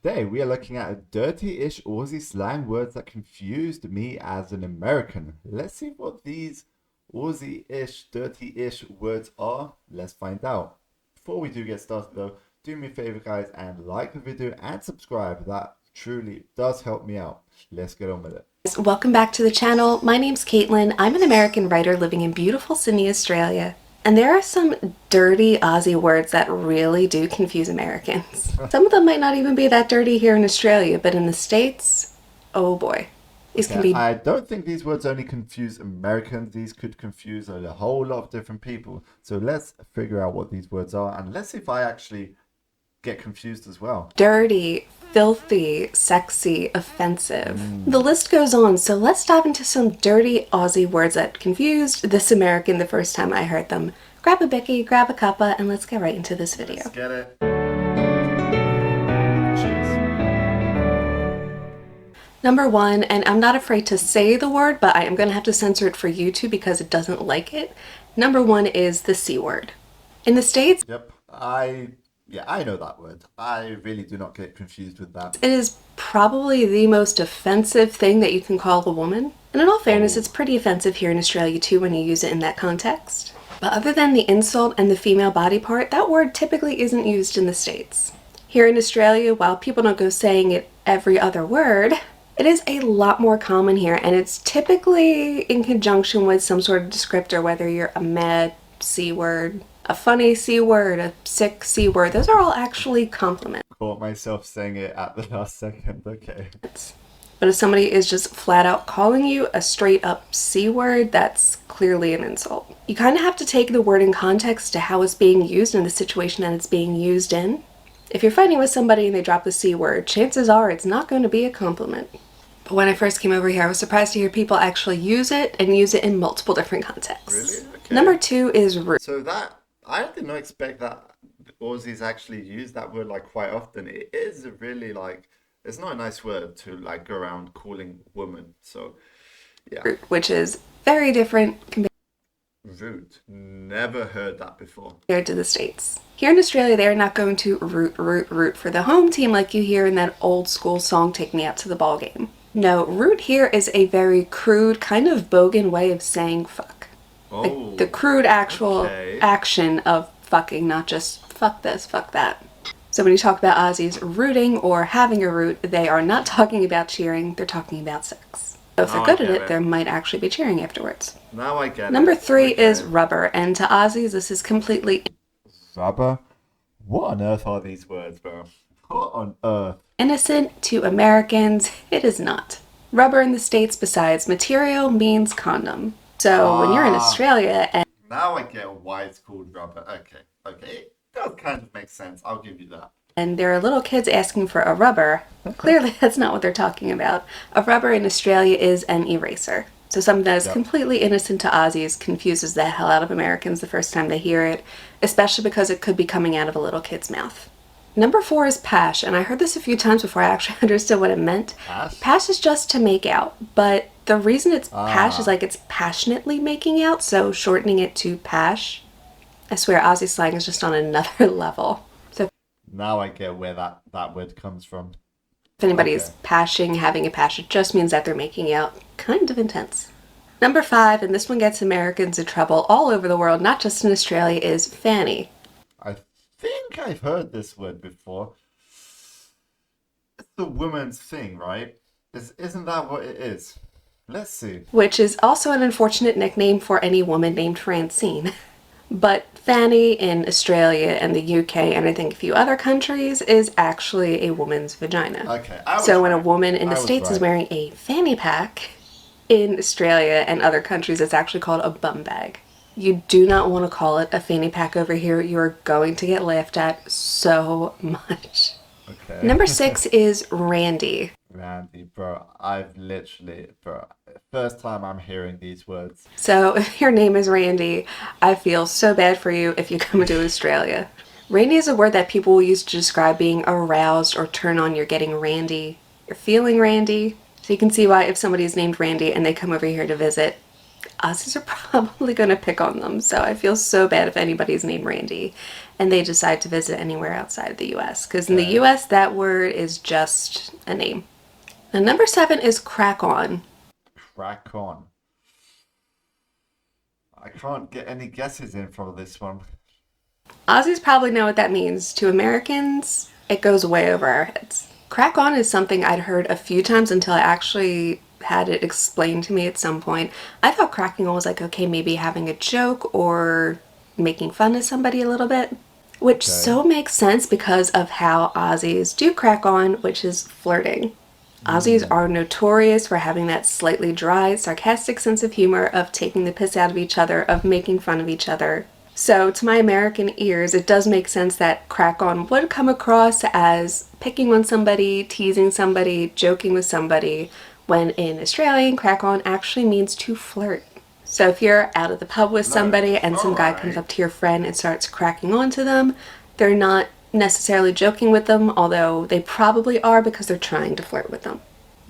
Today we are looking at dirty-ish Aussie slang words that confused me as an American. Let's see what these Aussie-ish, dirty-ish words are. Let's find out. Before we do get started though, do me a favor guys and like the video and subscribe. That truly does help me out. Let's get on with it. Welcome back to the channel. My name's Caitlin. I'm an American writer living in beautiful Sydney, Australia. And there are some dirty Aussie words that really do confuse Americans. Some of them might not even be that dirty here in Australia, but in the States, oh boy. These can be... I don't think these words only confuse Americans. These could confuse a whole lot of different people. So let's figure out what these words are and let's see if I actually get confused as well. Dirty, filthy, sexy, offensive. The list goes on, so let's dive into some dirty Aussie words that confused this American the first time I heard them. Grab a bicky, grab a cuppa, and let's get right into this video. Let's get it. Cheers. Number one, and I'm not afraid to say the word, but I am going to have to censor it for YouTube because it doesn't like it. Number one is the C word. In the States, Yep, I know that word. I really do not get confused with that. it is probably the most offensive thing that you can call a woman. And in all fairness, it's pretty offensive here in Australia too when you use it in that context. But other than the insult and the female body part, that word typically isn't used in the States. Here in Australia, while people don't go saying it every other word, it is a lot more common here, and it's typically in conjunction with some sort of descriptor, whether you're a mad C word, a funny C word, a sick C word. Those are all actually compliments. Caught myself saying it at the last second. Okay. But if somebody is just flat out calling you a straight up C word, that's clearly an insult. You kind of have to take the word in context to how it's being used and the situation that it's being used in. If you're fighting with somebody and they drop the C word, chances are it's not going to be a compliment. But when I first came over here, I was surprised to hear people actually use it and use it in multiple different contexts. Really? Okay. Number two is rude. So that, I did not expect that Aussies actually use that word like quite often. It is really like, it's not a nice word to like go around calling woman. So yeah. Which is very different Rude. Never heard that before. compared to the States. Here in Australia, they are not going to root for the home team like you hear in that old school song, Take Me Out to the Ball Game. No, root here is a very crude, kind of bogan way of saying fuck. Like the crude actual action of fucking, not just fuck this, fuck that. So when you talk about Aussies rooting or having a root, they are not talking about cheering, they're talking about sex. So if they're good at it, they might actually be cheering afterwards. Now I get it. Number three is rubber, and to Aussies, this is completely Rubber? What on earth are these words, bro? What on earth? innocent. To Americans, it is not. Rubber in the States, besides material, means condom. So when you're in Australia and Now I get why it's called rubber. Okay. It does kind of make sense. I'll give you that. there are little kids asking for a rubber, clearly that's not what they're talking about. A rubber in Australia is an eraser. So something that is completely innocent to Aussies confuses the hell out of Americans the first time they hear it, especially because it could be coming out of a little kid's mouth. Number four is pash, and I heard this a few times before I actually understood what it meant. Pash? Pash is just to make out, but the reason it's pash is like it's passionately making out, so shortening it to pash. I swear Aussie slang is just on another level. So Now I get where that word comes from. if anybody is pashing, having a pash, it just means that they're making out. Kind of intense. Number five, and this one gets Americans in trouble all over the world, not just in Australia, is fanny. I think I've heard this word before. It's the woman's thing, right? Isn't that what it is? Let's see. Which is also an unfortunate nickname for any woman named Francine. But fanny in Australia and the UK and I think a few other countries is actually a woman's vagina. Okay. So when a woman in the States is wearing a fanny pack, in Australia and other countries it's actually called a bum bag. You do not want to call it a fanny pack over here. You are going to get laughed at so much. Okay. Number six is randy. Randy, bro. First time I'm hearing these words. So if your name is Randy, I feel so bad for you if you come to Australia. Randy is a word that people will use to describe being aroused or turn on. You're getting randy. You're feeling randy. So you can see why if somebody is named Randy and they come over here to visit, Aussies are probably going to pick on them, so I feel so bad if anybody's named Randy and they decide to visit anywhere outside of the US, because in the Okay. US, that word is just a name. Now, number 7 is crack on. Crack on. I can't get any guesses in from this one. Aussies probably know what that means. To Americans, it goes way over our heads. Crack on is something I'd heard a few times until I actually had it explained to me at some point. I thought cracking on was like, okay, maybe having a joke or making fun of somebody a little bit, which Okay. so makes sense because of how Aussies do crack on, which is flirting. Aussies Mm. are notorious for having that slightly dry, sarcastic sense of humor of taking the piss out of each other, of making fun of each other. So, to my American ears, it does make sense that crack on would come across as picking on somebody, teasing somebody, joking with somebody, when in Australian, crack on actually means to flirt. So, if you're out at the pub with Flirt. somebody and some All guy comes right. up to your friend and starts cracking on to them, they're not necessarily joking with them, although they probably are because they're trying to flirt with them.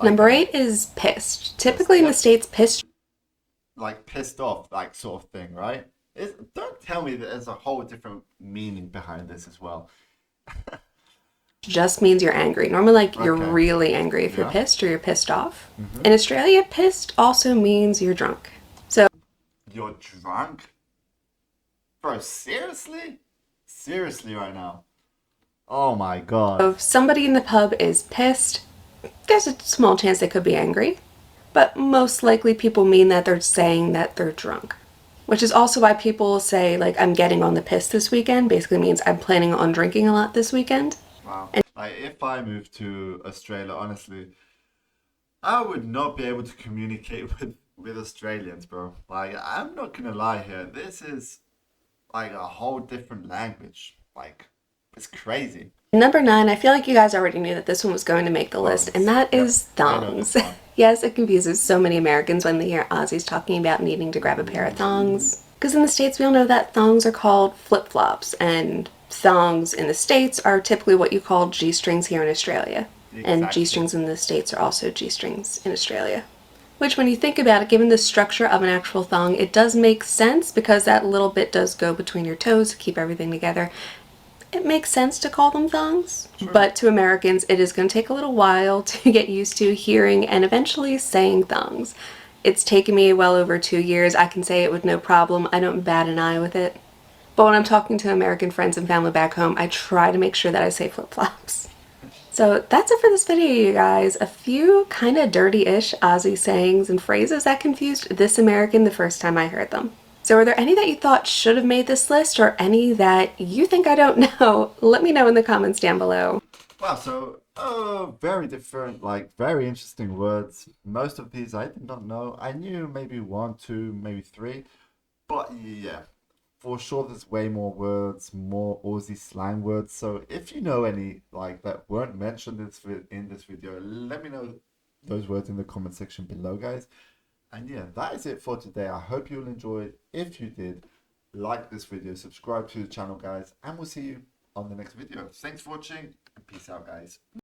Number Okay. 8 is pissed. Yes. Typically in the Yep. States, pissed Like pissed off, like sort of thing, right? Don't tell me that there's a whole different meaning behind this as well. just means you're angry. Normally, like, you're Okay. really angry if you're Yeah. pissed or you're pissed off. Mm-hmm. In Australia, pissed also means you're drunk. So You're drunk? Bro, seriously? Seriously right now? Oh my God. if somebody in the pub is pissed, there's a small chance they could be angry, but most likely people mean that they're saying that they're drunk. Which is also why people say, like, I'm getting on the piss this weekend, basically means I'm planning on drinking a lot this weekend. Wow. Like if I moved to Australia, honestly, I would not be able to communicate with Australians, bro. Like I'm not gonna lie here. This is like a whole different language. Like it's crazy. Number 9, I feel like you guys already knew that this one was going to make the list, and Thongs. that Yep, is I know this thongs. one. Yes, it confuses so many Americans when they hear Aussies talking about needing to grab a pair of thongs. Because in the States, we all know that thongs are called flip flops, and thongs in the States are typically what you call G strings here in Australia. And G Exactly. strings in the States are also G strings in Australia. Which, when you think about it, given the structure of an actual thong, it does make sense because that little bit does go between your toes to keep everything together. It makes sense to call them thongs, True. but to Americans, it is going to take a little while to get used to hearing and eventually saying thongs. It's taken me well over 2 years. I can say it with no problem. I don't bat an eye with it. But when I'm talking to American friends and family back home, I try to make sure that I say flip flops. So that's it for this video, you guys. A few kind of dirty-ish Aussie sayings and phrases that confused this American the first time I heard them. So are there any that you thought should have made this list or any that you think I don't know? Let me know in the comments down below. Wow, so very different, like very interesting words. Most of these I did not know. I knew maybe one, two, maybe three, but yeah, for sure there's way more words, more Aussie slang words. So if you know any like that weren't mentioned in this video, let me know those words in the comment section below, guys. And yeah, that is it for today. I hope you'll enjoy it. If you did, like this video, subscribe to the channel, guys, and we'll see you on the next video. Thanks for watching, and peace out, guys.